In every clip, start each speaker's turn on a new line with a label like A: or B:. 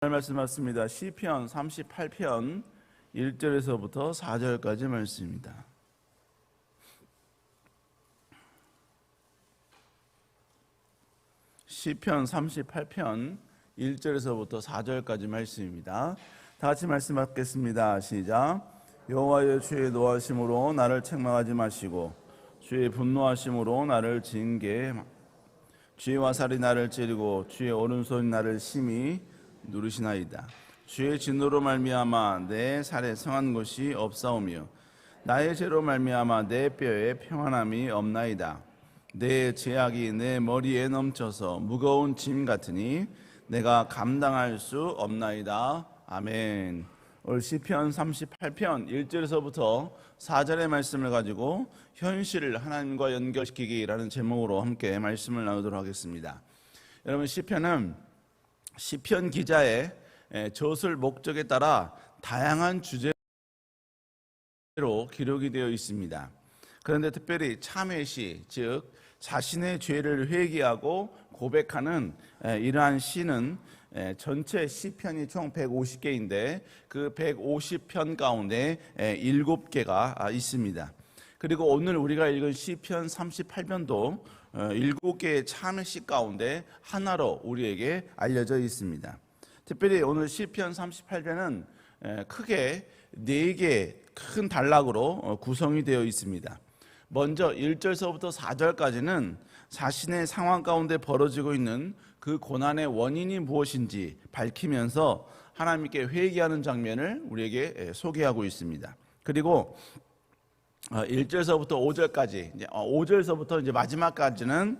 A: 말씀 맞습니다. 시편 38편 1절에서부터 4절까지 말씀입니다. 시편 38편 1절에서부터 4절까지 말씀입니다. 다 같이 말씀 받겠습니다. 시작. 여호와여, 주의 노하심으로 나를 책망하지 마시고 주의 분노하심으로 나를 징계해. 주의 화살이 나를 찌르고 주의 오른손이 나를 심히 누르시나이다. 주의 진노로 말미암아 내 살에 성한 것이 없사오며 나의 죄로 말미암아 내 뼈에 평안함이 없나이다. 내 죄악이 내 머리에 넘쳐서 무거운 짐 같으니 내가 감당할 수 없나이다. 아멘. 오늘 시편 38편 1절에서부터 4절의 말씀을 가지고 현실을 하나님과 연결시키기라는 제목으로 함께 말씀을 나누도록 하겠습니다. 여러분, 시편은 시편 기자의 저술 목적에 따라 다양한 주제로 기록이 되어 있습니다. 그런데 특별히 참회시, 즉 자신의 죄를 회개하고 고백하는 이러한 시는 전체 시편이 총 150개인데 그 150편 가운데 7개가 있습니다. 그리고 오늘 우리가 읽은 시편 38편도 7개의 참회시 가운데 하나로 우리에게 알려져 있습니다. 특별히 오늘 시편 38편은 크게 4개의 큰 단락으로 구성이 되어 있습니다. 먼저 1절서부터 4절까지는 자신의 상황 가운데 벌어지고 있는 그 고난의 원인이 무엇인지 밝히면서 하나님께 회개하는 장면을 우리에게 소개하고 있습니다. 그리고 1절서부터 5절까지, 5절서부터 이제 마지막까지는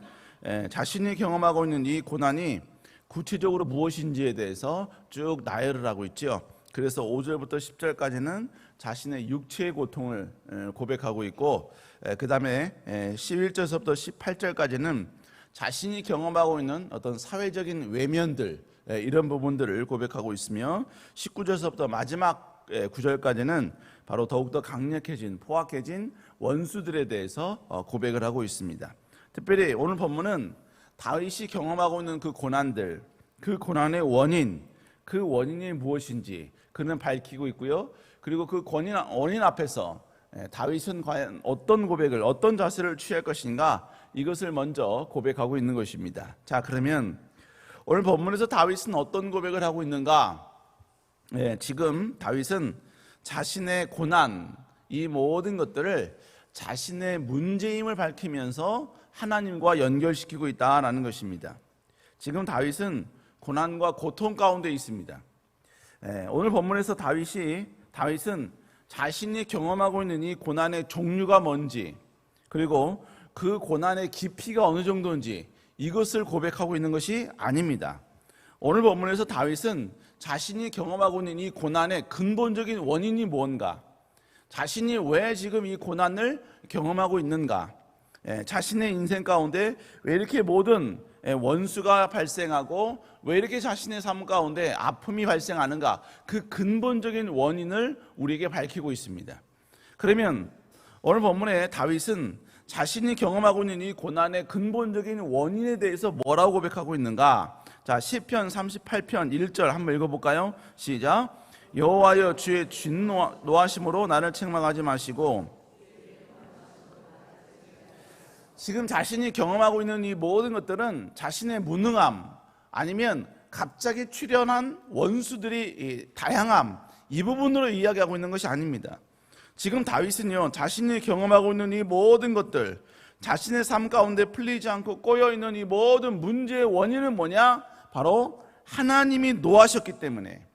A: 자신이 경험하고 있는 이 고난이 구체적으로 무엇인지에 대해서 쭉 나열을 하고 있죠. 그래서 5절부터 10절까지는 자신의 육체의 고통을 고백하고 있고, 그 다음에 11절서부터 18절까지는 자신이 경험하고 있는 어떤 사회적인 외면들, 이런 부분들을 고백하고 있으며, 19절서부터 마지막 9절까지는 바로 더욱더 강력해진, 포악해진 원수들에 대해서 고백을 하고 있습니다. 특별히 오늘 본문은 다윗이 경험하고 있는 그 고난들, 그 고난의 원인, 그 원인이 무엇인지 그는 밝히고 있고요. 그리고 그 원인 앞에서 다윗은 과연 어떤 고백을, 어떤 자세를 취할 것인가, 이것을 먼저 고백하고 있는 것입니다. 자, 그러면 오늘 본문에서 다윗은 어떤 고백을 하고 있는가? 지금 다윗은 자신의 고난, 이 모든 것들을 자신의 문제임을 밝히면서 하나님과 연결시키고 있다는 것입니다. 지금 다윗은 고난과 고통 가운데 있습니다. 오늘 본문에서 다윗은 자신이 경험하고 있는 이 고난의 종류가 뭔지, 그리고 그 고난의 깊이가 어느 정도인지 이것을 고백하고 있는 것이 아닙니다. 오늘 본문에서 다윗은 자신이 경험하고 있는 이 고난의 근본적인 원인이 뭔가, 자신이 왜 지금 이 고난을 경험하고 있는가, 자신의 인생 가운데 왜 이렇게 모든 원수가 발생하고 왜 이렇게 자신의 삶 가운데 아픔이 발생하는가, 그 근본적인 원인을 우리에게 밝히고 있습니다. 그러면 오늘 본문에 다윗은 자신이 경험하고 있는 이 고난의 근본적인 원인에 대해서 뭐라고 고백하고 있는가? 자, 시편 38편 1절 한번 읽어볼까요? 시작. 여호와여, 주의 진노하심으로 나를 책망하지 마시고. 지금 자신이 경험하고 있는 이 모든 것들은 자신의 무능함, 아니면 갑자기 출현한 원수들이 다양함, 이 부분으로 이야기하고 있는 것이 아닙니다. 지금 다윗은요, 자신이 경험하고 있는 이 모든 것들, 자신의 삶 가운데 풀리지 않고 꼬여있는 이 모든 문제의 원인은 뭐냐? 바로 하나님이 노하셨기 때문에,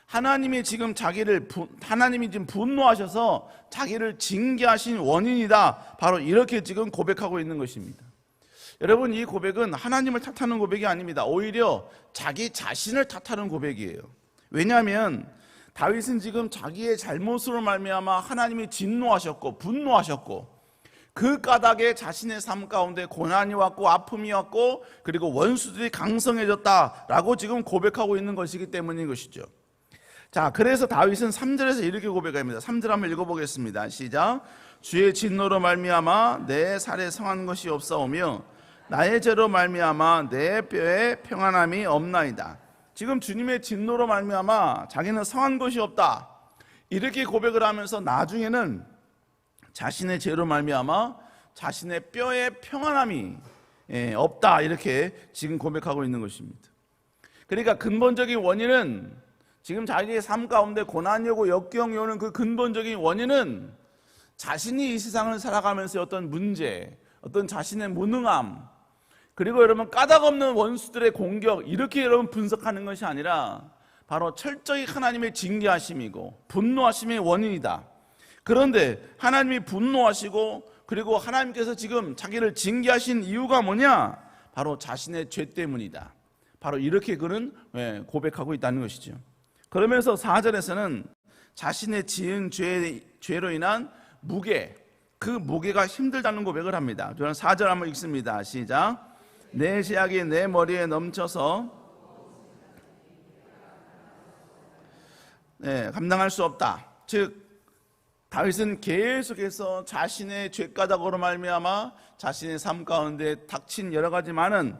A: 하나님이 지금 분노하셔서 자기를 징계하신 원인이다, 바로 이렇게 지금 고백하고 있는 것입니다. 여러분, 이 고백은 하나님을 탓하는 고백이 아닙니다. 오히려 자기 자신을 탓하는 고백이에요. 왜냐하면 다윗은 지금 자기의 잘못으로 말미암아 하나님이 진노하셨고 분노하셨고, 그 까닭에 자신의 삶 가운데 고난이 왔고 아픔이 왔고, 그리고 원수들이 강성해졌다라고 지금 고백하고 있는 것이기 때문인 것이죠. 자, 그래서 다윗은 3절에서 이렇게 고백합니다. 3절 한번 읽어보겠습니다. 시작. 주의 진노로 말미암아 내 살에 성한 것이 없사오며 나의 죄로 말미암아 내 뼈에 평안함이 없나이다. 지금 주님의 진노로 말미암아 자기는 성한 것이 없다, 이렇게 고백을 하면서 나중에는 자신의 죄로 말미암아 자신의 뼈에 평안함이 없다, 이렇게 지금 고백하고 있는 것입니다. 그러니까 근본적인 원인은, 지금 자기의 삶 가운데 고난이 오고 역경이 오는 그 근본적인 원인은 자신이 이 세상을 살아가면서 어떤 문제, 어떤 자신의 무능함, 그리고 여러분 까닭 없는 원수들의 공격, 이렇게 여러분 분석하는 것이 아니라 바로 철저히 하나님의 징계하심이고 분노하심의 원인이다. 그런데 하나님이 분노하시고 그리고 하나님께서 지금 자기를 징계하신 이유가 뭐냐? 바로 자신의 죄 때문이다. 바로 이렇게 그는 고백하고 있다는 것이죠. 그러면서 4절에서는 자신의 지은 죄로 인한 무게, 그 무게가 힘들다는 고백을 합니다. 저는 4절 한번 읽습니다. 시작. 내 죄악이 내 머리에 넘쳐서 감당할 수 없다. 즉 다윗은 계속해서 자신의 죄가닥으로 말미암아 자신의 삶 가운데 닥친 여러 가지 많은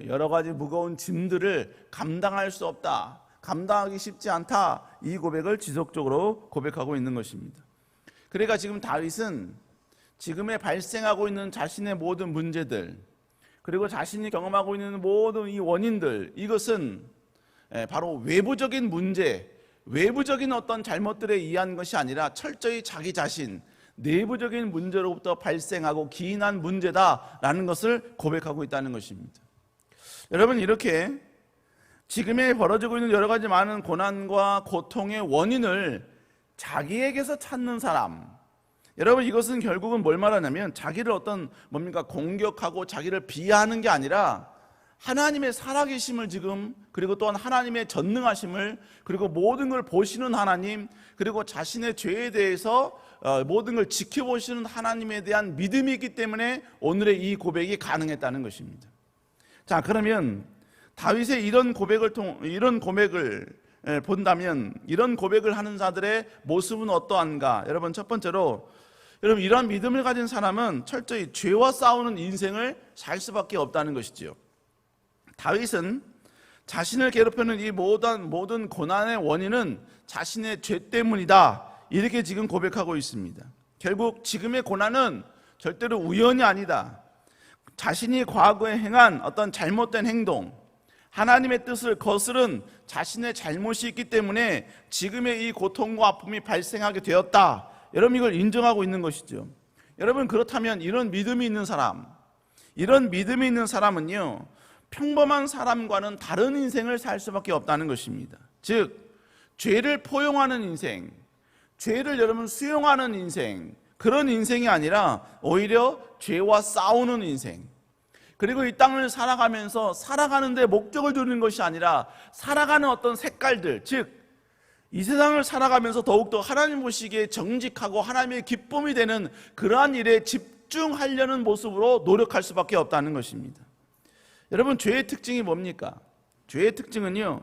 A: 여러 가지 무거운 짐들을 감당할 수 없다, 감당하기 쉽지 않다, 이 고백을 지속적으로 고백하고 있는 것입니다. 그러니까 지금 다윗은 지금에 발생하고 있는 자신의 모든 문제들, 그리고 자신이 경험하고 있는 모든 이 원인들, 이것은 바로 외부적인 문제, 외부적인 어떤 잘못들에 의한 것이 아니라 철저히 자기 자신, 내부적인 문제로부터 발생하고 기인한 문제다라는 것을 고백하고 있다는 것입니다. 여러분, 이렇게 지금에 벌어지고 있는 여러 가지 많은 고난과 고통의 원인을 자기에게서 찾는 사람, 여러분, 이것은 결국은 뭘 말하냐면 자기를 공격하고 자기를 비하하는 게 아니라 하나님의 살아계심을 지금, 그리고 또한 하나님의 전능하심을, 그리고 모든 걸 보시는 하나님, 그리고 자신의 죄에 대해서 모든 걸 지켜보시는 하나님에 대한 믿음이 있기 때문에 오늘의 이 고백이 가능했다는 것입니다. 자, 그러면 다윗의 이런 고백을 본다면 이런 고백을 하는 자들의 모습은 어떠한가? 여러분, 첫 번째로 이러한 믿음을 가진 사람은 철저히 죄와 싸우는 인생을 살 수밖에 없다는 것이지요. 다윗은 자신을 괴롭히는 이 모든 고난의 원인은 자신의 죄 때문이다, 이렇게 지금 고백하고 있습니다. 결국 지금의 고난은 절대로 우연이 아니다. 자신이 과거에 행한 어떤 잘못된 행동, 하나님의 뜻을 거스른 자신의 잘못이 있기 때문에 지금의 이 고통과 아픔이 발생하게 되었다, 여러분, 이걸 인정하고 있는 것이죠. 여러분, 그렇다면 이런 믿음이 있는 사람은요, 평범한 사람과는 다른 인생을 살 수밖에 없다는 것입니다. 즉 죄를 포용하는 인생, 죄를 여러분 수용하는 인생, 그런 인생이 아니라 오히려 죄와 싸우는 인생, 그리고 이 땅을 살아가면서 살아가는데 목적을 두는 것이 아니라 살아가는 어떤 색깔들, 즉 이 세상을 살아가면서 더욱더 하나님 보시기에 정직하고 하나님의 기쁨이 되는 그러한 일에 집중하려는 모습으로 노력할 수밖에 없다는 것입니다. 여러분, 죄의 특징이 뭡니까? 죄의 특징은요,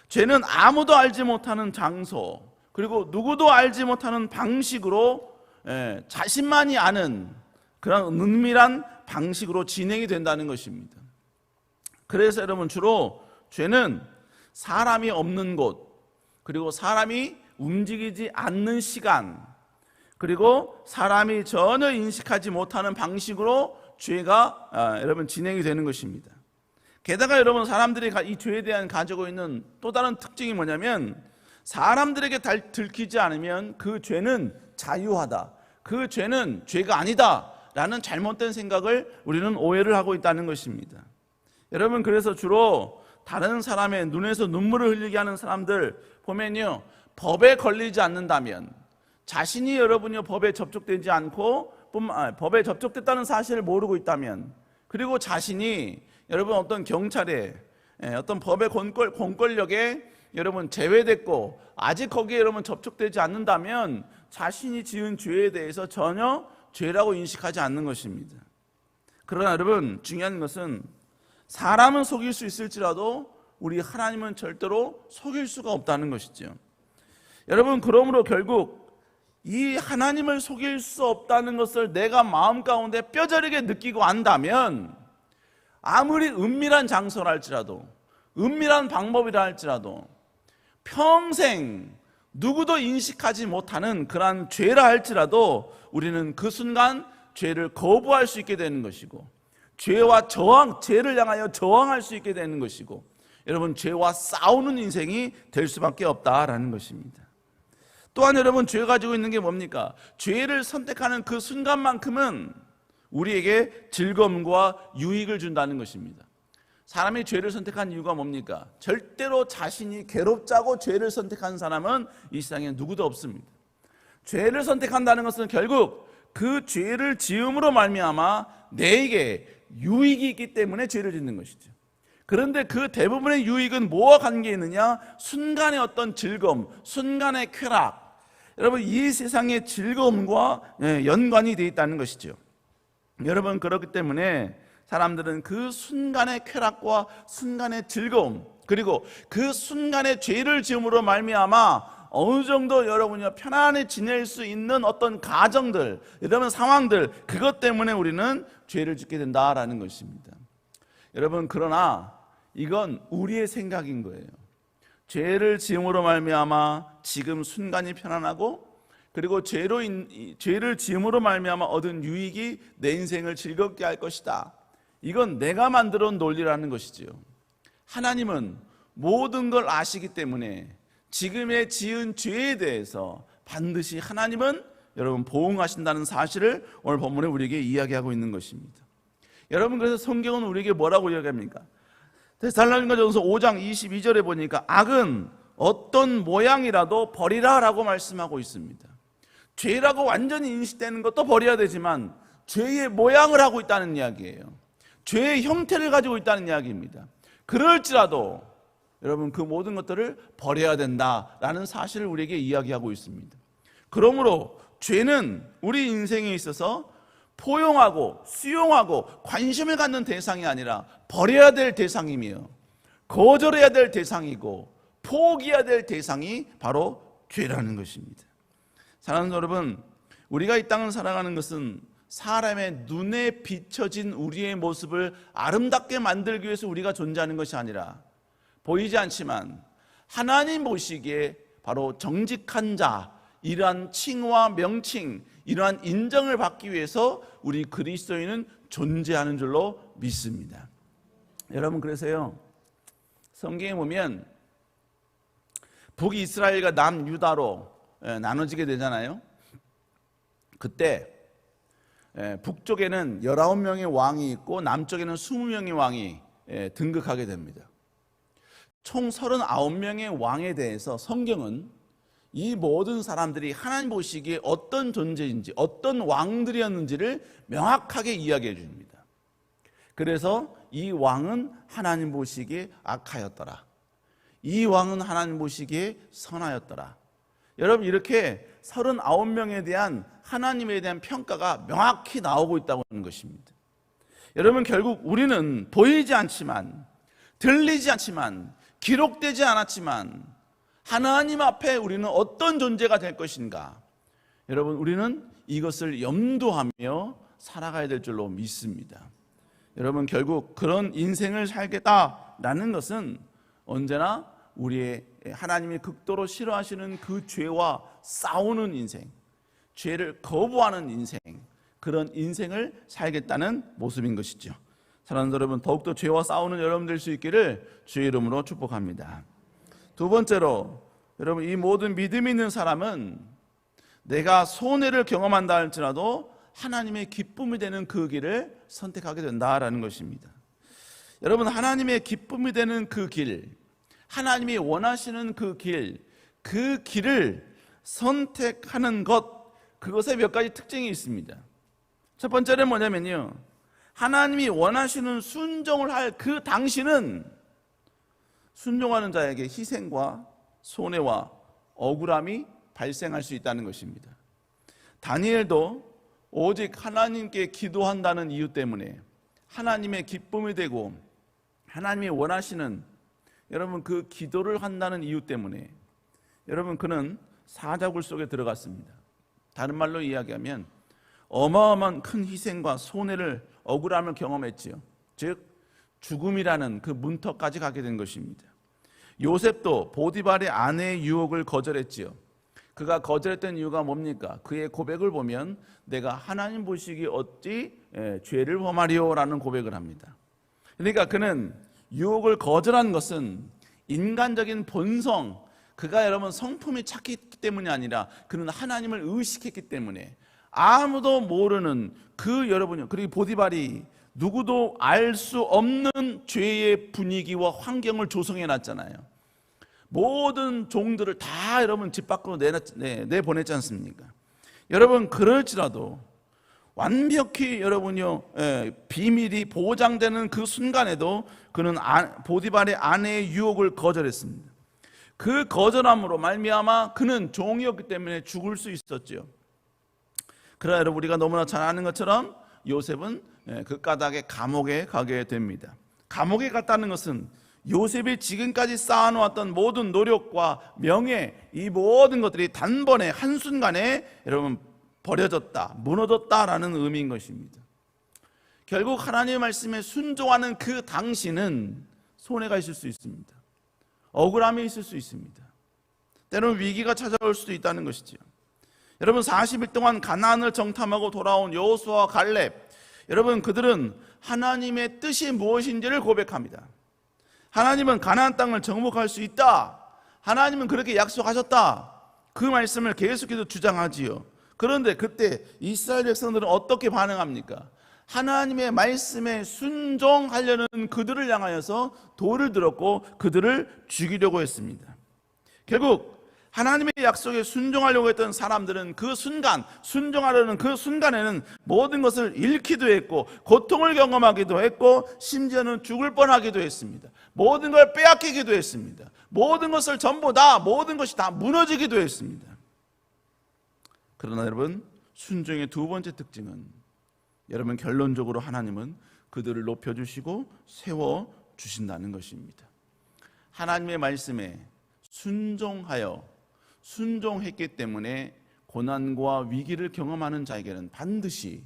A: 죄는 아무도 알지 못하는 장소, 그리고 누구도 알지 못하는 방식으로 자신만이 아는 그런 은밀한 방식으로 진행이 된다는 것입니다. 그래서 여러분, 주로 죄는 사람이 없는 곳, 그리고 사람이 움직이지 않는 시간, 그리고 사람이 전혀 인식하지 못하는 방식으로 죄가 여러분 진행이 되는 것입니다. 게다가 여러분, 사람들이 이 죄에 대한 가지고 있는 또 다른 특징이 뭐냐면 사람들에게 들키지 않으면 그 죄는 자유하다, 그 죄는 죄가 아니다 라는 잘못된 생각을 우리는 오해를 하고 있다는 것입니다. 여러분, 그래서 주로 다른 사람의 눈에서 눈물을 흘리게 하는 사람들 보면요, 법에 걸리지 않는다면, 자신이 여러분이 법에 접촉되지 않고 법에 접촉됐다는 사실을 모르고 있다면, 그리고 자신이 여러분 어떤 경찰에 어떤 법의 공권력에 여러분 제외됐고 아직 거기에 여러분 접촉되지 않는다면 자신이 지은 죄에 대해서 전혀 죄라고 인식하지 않는 것입니다. 그러나 여러분, 중요한 것은 사람은 속일 수 있을지라도 우리 하나님은 절대로 속일 수가 없다는 것이죠. 여러분, 그러므로 결국 이 하나님을 속일 수 없다는 것을 내가 마음 가운데 뼈저리게 느끼고 안다면 아무리 은밀한 장소랄지라도, 은밀한 방법이라 할지라도 평생 누구도 인식하지 못하는 그러한 죄라 할지라도 우리는 그 순간 죄를 거부할 수 있게 되는 것이고, 죄를 향하여 저항할 수 있게 되는 것이고, 여러분, 죄와 싸우는 인생이 될 수밖에 없다라는 것입니다. 또한 여러분, 죄가 가지고 있는 게 뭡니까? 죄를 선택하는 그 순간만큼은 우리에게 즐거움과 유익을 준다는 것입니다. 사람이 죄를 선택한 이유가 뭡니까? 절대로 자신이 괴롭자고 죄를 선택한 사람은 이 세상에 누구도 없습니다. 죄를 선택한다는 것은 결국 그 죄를 지음으로 말미암아 내게 유익이 있기 때문에 죄를 짓는 것이죠. 그런데 그 대부분의 유익은 뭐와 관계 있느냐? 순간의 어떤 즐거움, 순간의 쾌락. 여러분, 이 세상의 즐거움과 연관이 되어 있다는 것이죠. 여러분, 그렇기 때문에 사람들은 그 순간의 쾌락과 순간의 즐거움, 그리고 그 순간의 죄를 지음으로 말미암아 어느 정도 여러분이 편안히 지낼 수 있는 어떤 가정들, 이런 상황들, 그것 때문에 우리는 죄를 짓게 된다라는 것입니다. 여러분, 그러나 이건 우리의 생각인 거예요. 죄를 지음으로 말미암아 지금 순간이 편안하고, 그리고 죄를 지음으로 말미암아 얻은 유익이 내 인생을 즐겁게 할 것이다. 이건 내가 만들어 온 논리라는 것이지요. 하나님은 모든 걸 아시기 때문에 지금의 지은 죄에 대해서 반드시 하나님은 여러분 보응하신다는 사실을 오늘 본문에 우리에게 이야기하고 있는 것입니다. 여러분, 그래서 성경은 우리에게 뭐라고 이야기합니까? 데살로니가전서 5장 22절에 보니까 악은 어떤 모양이라도 버리라 라고 말씀하고 있습니다. 죄라고 완전히 인식되는 것도 버려야 되지만 죄의 모양을 하고 있다는 이야기예요. 죄의 형태를 가지고 있다는 이야기입니다. 그럴지라도 여러분, 그 모든 것들을 버려야 된다라는 사실을 우리에게 이야기하고 있습니다. 그러므로 죄는 우리 인생에 있어서 포용하고 수용하고 관심을 갖는 대상이 아니라 버려야 될 대상이며 거절해야 될 대상이고 포기해야 될 대상이 바로 죄라는 것입니다. 사랑하는 여러분, 우리가 이 땅을 살아가는 것은 사람의 눈에 비춰진 우리의 모습을 아름답게 만들기 위해서 우리가 존재하는 것이 아니라 보이지 않지만 하나님 보시기에 바로 정직한 자, 이러한 칭과 명칭, 이러한 인정을 받기 위해서 우리 그리스도인은 존재하는 줄로 믿습니다. 여러분, 그래서요, 성경에 보면 북이스라엘과 남유다로 나눠지게 되잖아요. 그때 북쪽에는 19명의 왕이 있고 남쪽에는 20명의 왕이 등극하게 됩니다. 총 39명의 왕에 대해서 성경은 이 모든 사람들이 하나님 보시기에 어떤 존재인지, 어떤 왕들이었는지를 명확하게 이야기해 줍니다. 그래서 이 왕은 하나님 보시기에 악하였더라, 이 왕은 하나님 보시기에 선하였더라. 여러분, 이렇게 39명에 대한 하나님에 대한 평가가 명확히 나오고 있다고 하는 것입니다. 여러분, 결국 우리는 보이지 않지만, 들리지 않지만, 기록되지 않았지만 하나님 앞에 우리는 어떤 존재가 될 것인가, 여러분, 우리는 이것을 염두하며 살아가야 될 줄로 믿습니다. 여러분, 결국 그런 인생을 살겠다라는 것은 언제나 우리의 하나님이 극도로 싫어하시는 그 죄와 싸우는 인생, 죄를 거부하는 인생, 그런 인생을 살겠다는 모습인 것이죠. 사랑하는 여러분, 더욱더 죄와 싸우는 여러분 될 수 있기를 주의 이름으로 축복합니다. 두 번째로, 여러분, 이 모든 믿음이 있는 사람은 내가 손해를 경험한다 할지라도 하나님의 기쁨이 되는 그 길을 선택하게 된다라는 것입니다. 여러분, 하나님의 기쁨이 되는 그 길, 하나님이 원하시는 그 길을 선택하는 것, 그것에 몇 가지 특징이 있습니다. 첫 번째는 뭐냐면요, 하나님이 원하시는 순종을 할 그 당시는 순종하는 자에게 희생과 손해와 억울함이 발생할 수 있다는 것입니다. 다니엘도 오직 하나님께 기도한다는 이유 때문에 하나님의 기쁨이 되고 하나님이 원하시는, 여러분, 그 기도를 한다는 이유 때문에 여러분, 그는 사자굴 속에 들어갔습니다. 다른 말로 이야기하면 어마어마한 큰 희생과 손해를, 억울함을 경험했지요. 즉 죽음이라는 그 문턱까지 가게 된 것입니다. 요셉도 보디발의 아내의 유혹을 거절했지요. 그가 거절했던 이유가 뭡니까? 그의 고백을 보면 내가 하나님 보시기 어찌 죄를 범하리오라는 고백을 합니다. 그러니까 그는 유혹을 거절한 것은 인간적인 본성, 그가 여러분 성품이 착했기 때문이 아니라 그는 하나님을 의식했기 때문에 아무도 모르는 그 여러분요, 그리고 보디발이 누구도 알 수 없는 죄의 분위기와 환경을 조성해 놨잖아요. 모든 종들을 다 여러분 집 밖으로 내보냈지 않습니까? 여러분 그럴지라도 완벽히 여러분요 비밀이 보장되는 그 순간에도 그는 보디발의 아내의 유혹을 거절했습니다. 그 거절함으로 말미암아 그는 종이었기 때문에 죽을 수 있었죠. 그러나 여러분 우리가 너무나 잘 아는 것처럼 요셉은 그 까닭에 감옥에 가게 됩니다. 감옥에 갔다는 것은 요셉이 지금까지 쌓아놓았던 모든 노력과 명예, 이 모든 것들이 단번에 한순간에 여러분 버려졌다, 무너졌다라는 의미인 것입니다. 결국 하나님의 말씀에 순종하는 그 당신은 손해가 있을 수 있습니다. 억울함이 있을 수 있습니다. 때로는 위기가 찾아올 수도 있다는 것이죠. 여러분 40일 동안 가나안을 정탐하고 돌아온 여호수아와 갈렙, 여러분 그들은 하나님의 뜻이 무엇인지를 고백합니다. 하나님은 가나안 땅을 정복할 수 있다, 하나님은 그렇게 약속하셨다, 그 말씀을 계속해서 주장하지요. 그런데 그때 이스라엘 백성들은 어떻게 반응합니까? 하나님의 말씀에 순종하려는 그들을 향하여서 돌을 들었고 그들을 죽이려고 했습니다. 결국 하나님의 약속에 순종하려고 했던 사람들은 그 순간, 순종하려는 그 순간에는 모든 것을 잃기도 했고 고통을 경험하기도 했고 심지어는 죽을 뻔하기도 했습니다. 모든 걸 빼앗기기도 했습니다. 모든 것을 전부 다, 모든 것이 다 무너지기도 했습니다. 그러나 여러분 순종의 두 번째 특징은 여러분 결론적으로 하나님은 그들을 높여주시고 세워주신다는 것입니다. 하나님의 말씀에 순종했기 때문에 고난과 위기를 경험하는 자에게는 반드시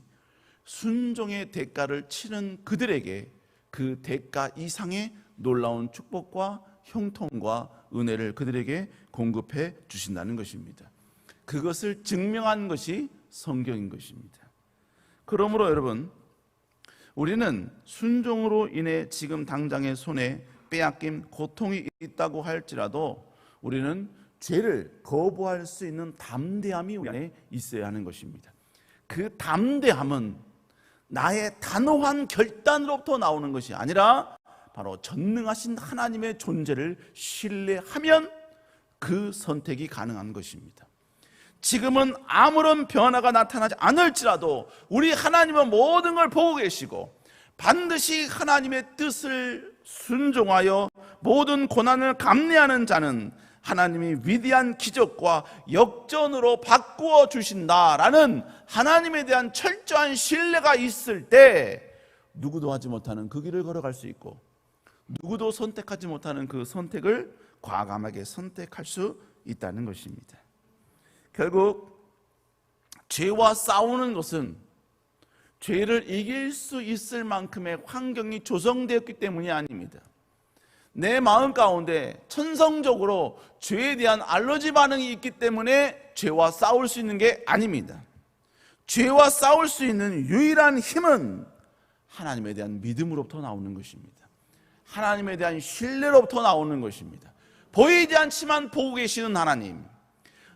A: 순종의 대가를 치른 그들에게 그 대가 이상의 놀라운 축복과 형통과 은혜를 그들에게 공급해 주신다는 것입니다. 그것을 증명한 것이 성경인 것입니다. 그러므로 여러분 우리는 순종으로 인해 지금 당장의 손에 빼앗김, 고통이 있다고 할지라도 우리는 죄를 거부할 수 있는 담대함이 우리 안에 있어야 하는 것입니다. 그 담대함은 나의 단호한 결단으로부터 나오는 것이 아니라 바로 전능하신 하나님의 존재를 신뢰하면 그 선택이 가능한 것입니다. 지금은 아무런 변화가 나타나지 않을지라도 우리 하나님은 모든 걸 보고 계시고 반드시 하나님의 뜻을 순종하여 모든 고난을 감내하는 자는 하나님이 위대한 기적과 역전으로 바꾸어 주신다라는 하나님에 대한 철저한 신뢰가 있을 때 누구도 하지 못하는 그 길을 걸어갈 수 있고 누구도 선택하지 못하는 그 선택을 과감하게 선택할 수 있다는 것입니다. 결국 죄와 싸우는 것은 죄를 이길 수 있을 만큼의 환경이 조성되었기 때문이 아닙니다. 내 마음 가운데 천성적으로 죄에 대한 알러지 반응이 있기 때문에 죄와 싸울 수 있는 게 아닙니다. 죄와 싸울 수 있는 유일한 힘은 하나님에 대한 믿음으로부터 나오는 것입니다. 하나님에 대한 신뢰로부터 나오는 것입니다. 보이지 않지만 보고 계시는 하나님,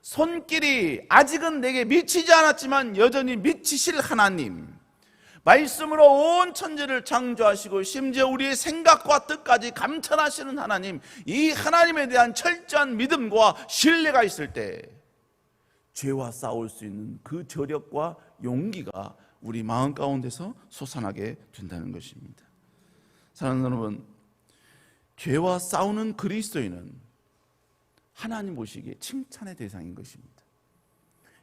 A: 손길이 아직은 내게 미치지 않았지만 여전히 미치실 하나님, 말씀으로 온 천지를 창조하시고 심지어 우리의 생각과 뜻까지 감찰하시는 하나님, 이 하나님에 대한 철저한 믿음과 신뢰가 있을 때 죄와 싸울 수 있는 그 저력과 용기가 우리 마음 가운데서 솟아나게 된다는 것입니다. 사랑하는 여러분, 죄와 싸우는 그리스도인은 하나님 보시기에 칭찬의 대상인 것입니다.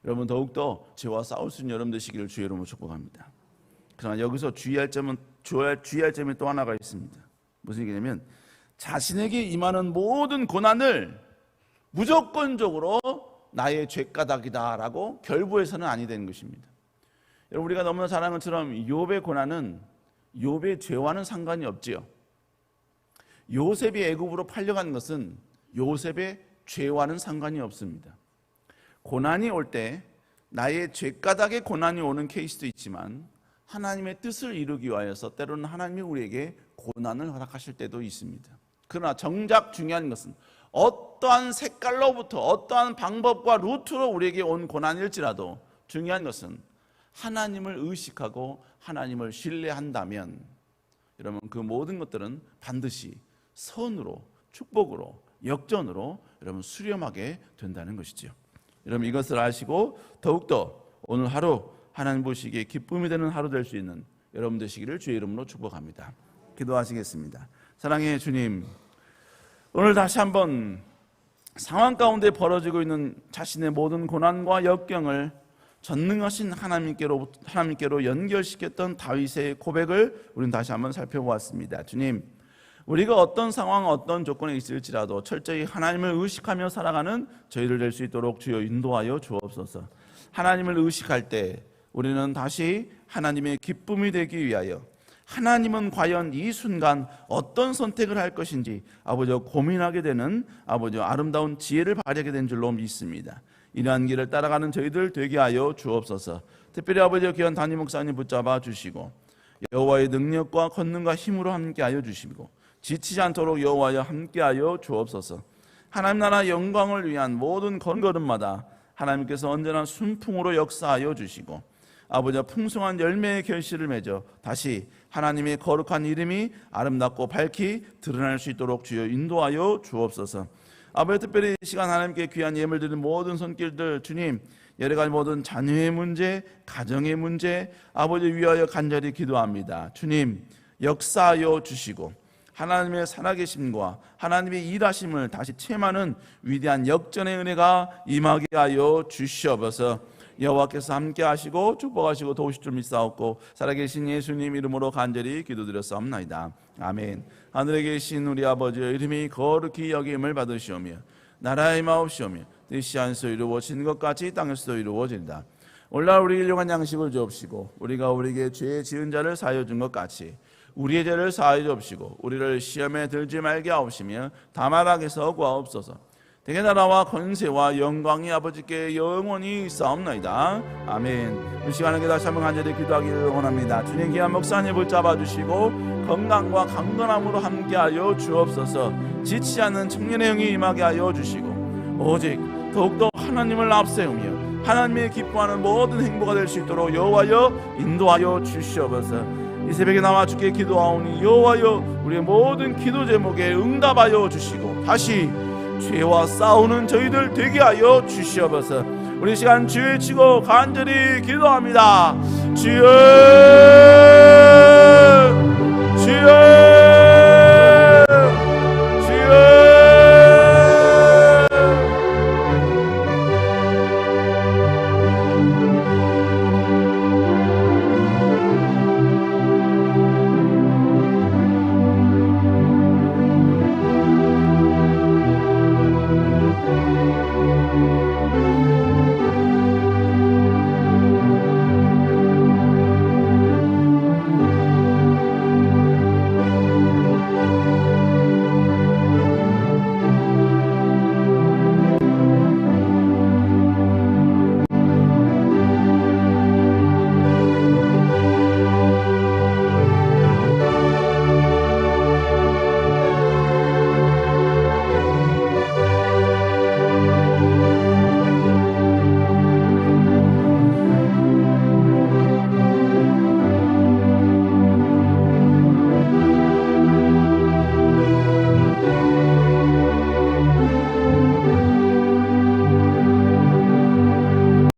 A: 여러분 더욱더 죄와 싸울 수 있는 여러분 되시기를 주의 이름으로 축복합니다. 그러나 여기서 주의할 점이 또 하나가 있습니다. 무슨 얘기냐면 자신에게 임하는 모든 고난을 무조건적으로 나의 죄가닥이다라고 결부해서는 아니 되는 것입니다. 여러분 우리가 너무나 잘 아는 것처럼 욥의 고난은 욥의 죄와는 상관이 없지요. 요셉이 애굽으로 팔려간 것은 요셉의 죄와는 상관이 없습니다. 고난이 올 때 나의 죄가닥에 고난이 오는 케이스도 있지만 하나님의 뜻을 이루기 위하여서 때로는 하나님이 우리에게 고난을 허락하실 때도 있습니다. 그러나 정작 중요한 것은 어떠한 색깔로부터 어떠한 방법과 루트로 우리에게 온 고난일지라도 중요한 것은 하나님을 의식하고 하나님을 신뢰한다면 여러분 그 모든 것들은 반드시 선으로 축복으로 역전으로 여러분 수렴하게 된다는 것이죠. 여러분 이것을 아시고 더욱더 오늘 하루 하나님 보시기에 기쁨이 되는 하루 될 수 있는 여러분 되시기를 주의 이름으로 축복합니다. 기도하시겠습니다. 사랑의 주님, 오늘 다시 한번 상황 가운데 벌어지고 있는 자신의 모든 고난과 역경을 전능하신 하나님께로 연결시켰던 다윗의 고백을 우리는 다시 한번 살펴보았습니다. 주님, 우리가 어떤 상황, 어떤 조건에 있을지라도 철저히 하나님을 의식하며 살아가는 저희를 될 수 있도록 주여 인도하여 주옵소서. 하나님을 의식할 때 우리는 다시 하나님의 기쁨이 되기 위하여 하나님은 과연 이 순간 어떤 선택을 할 것인지 아버지 고민하게 되는 아버지 아름다운 지혜를 발휘하게 된 줄로 믿습니다. 이러한 길을 따라가는 저희들 되게 하여 주옵소서. 특별히 아버지 귀한 담임 목사님 붙잡아 주시고 여호와의 능력과 권능과 힘으로 함께하여 주시고 지치지 않도록 여호와여 함께하여 주옵소서. 하나님 나라 영광을 위한 모든 걸음마다 하나님께서 언제나 순풍으로 역사하여 주시고 아버지와 풍성한 열매의 결실을 맺어 다시 하나님의 거룩한 이름이 아름답고 밝히 드러날 수 있도록 주여 인도하여 주옵소서. 아버지 특별히 이 시간 하나님께 귀한 예물 드리는 모든 손길들 주님 여러 가지 모든 자녀의 문제, 가정의 문제 아버지 위하여 간절히 기도합니다. 주님 역사하여 주시고 하나님의 살아계심과 하나님의 일하심을 다시 체험하는 위대한 역전의 은혜가 임하게 하여 주시옵소서. 여호와께서 함께 하시고 축복하시고 도우실 줄 믿사옵고 살아계신 예수님 이름으로 간절히 기도드렸사옵나이다. 아멘. 하늘에 계신 우리 아버지의 이름이 거룩히 여김을 받으시오며 나라의 마옵시오며 뜻이 안에서 이루어진 것 같이 땅에서도 이루어진다. 오늘날 우리에게 일용할 양식을 주옵시고 우리가 우리에게 죄 지은 자를 사하여 준 것 같이 우리의 죄를 사하여 주옵시고 우리를 시험에 들지 말게 하옵시며 다만 악에서 구하옵소서. 대개 나라와 권세와 영광이 아버지께 영원히 있사옵나이다. 아멘. 이 시간에 다시 한번 간절히 기도하기를 원합니다. 주님 귀한 목사님 붙잡아 주시고 건강과 강건함으로 함께하여 주옵소서. 지치지 않는 청년의 영이 임하게 하여 주시고 오직 더욱더 하나님을 앞세우며 하나님의 기뻐하는 모든 행보가 될 수 있도록 여호와여 인도하여 주시옵소서. 이 새벽에 나와 주께 기도하오니 여호와여 우리의 모든 기도 제목에 응답하여 주시고 다시 죄와 싸우는 저희들 되게 하여 주시옵소서. 우리 시간 주의 치고 간절히 기도합니다. 주여